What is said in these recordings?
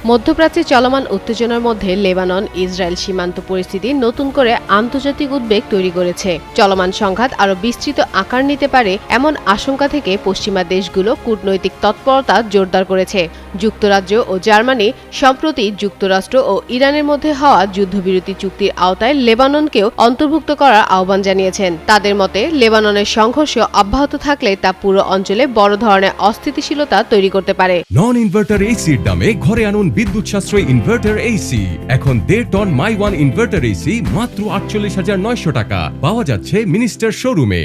মধ্যপ্রাচ্যে চলমান উত্তেজনার মধ্যে লেবানন ইসরায়েল সীমান্ত পরিস্থিতি নতুন করে আন্তর্জাতিক উদ্বেগ তৈরি করেছে। চলমান সংঘাত আরও বিস্তৃত আকার নিতে পারে এমন আশঙ্কা থেকে পশ্চিমা দেশগুলো কূটনৈতিক তৎপরতা জোরদার করেছে। যুক্তরাজ্য ও জার্মানি সম্প্রতি যুক্তরাষ্ট্র ও ইরানের মধ্যে হওয়া যুদ্ধবিরতি চুক্তির আওতায় লেবাননকেও অন্তর্ভুক্ত করার আহ্বান জানিয়েছেন। তাদের মতে লেবাননের সংঘর্ষ অব্যাহত থাকলে তা পুরো অঞ্চলে বড় ধরনের অস্থিতিশীলতা তৈরি করতে পারে। নন ইনভার্টার এসির দামে ঘরে আনুন বিদ্যুৎ সাশ্রয়ী ইনভার্টার এসি। এখন 1.5 ton my one inverter AC মাত্র 48,900 টাকা পাওয়া যাচ্ছে মিনিস্টার শোরুমে।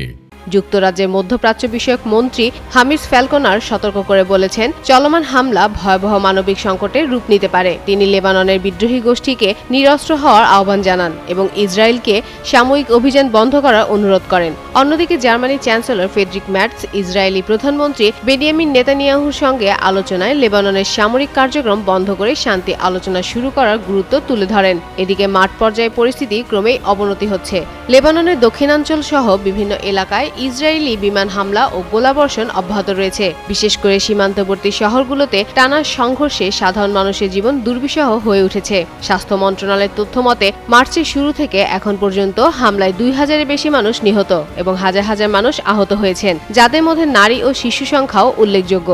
যুক্তরাজ্যের মধ্যপ্রাচ্য বিষয়ক মন্ত্রী হামিস ফ্যালকোনার সতর্ক করে বলেছেন, চলমান হামলা ভয়াবহ মানবিক সংকটের রূপ নিতে পারে। তিনি লেবাননের বিদ্রোহী গোষ্ঠীকে নিরস্ত্র হওয়ার আহ্বান জানান এবং ইসরায়েলকে সাময়িক অভিযান বন্ধ করার অনুরোধ করেন। অন্যদিকে জার্মানির চ্যান্সেলর ফ্রেডরিক ম্যার্টস ইসরায়েলি প্রধানমন্ত্রী বেনিয়ামিন নেতানিয়াহুর সঙ্গে আলোচনায় লেবাননের সামরিক কার্যক্রম বন্ধ করে শান্তি আলোচনা শুরু করার গুরুত্ব তুলে ধরেন। এদিকে মাঠ পর্যায়ে পরিস্থিতি ক্রমেই অবনতি হচ্ছে। লেবাননের দক্ষিণাঞ্চল সহ বিভিন্ন এলাকায় ইসরায়েলি বিমান হামলা ও গোলাবর্ষণ অব্যাহত রয়েছে। বিশেষ করে সীমান্তবর্তী শহরগুলোতে টানা সংঘর্ষে সাধারণ মানুষের জীবন দুর্বিষহ হয়ে উঠেছে। স্বাস্থ্য মন্ত্রণালয়ের তথ্য মতে মার্চের শুরু থেকে এখন পর্যন্ত হামলায় 2000-এর বেশি মানুষ নিহত এবং হাজার হাজার মানুষ আহত হয়েছেন, যাদের মধ্যে নারী ও শিশু সংখ্যাও উল্লেখযোগ্য।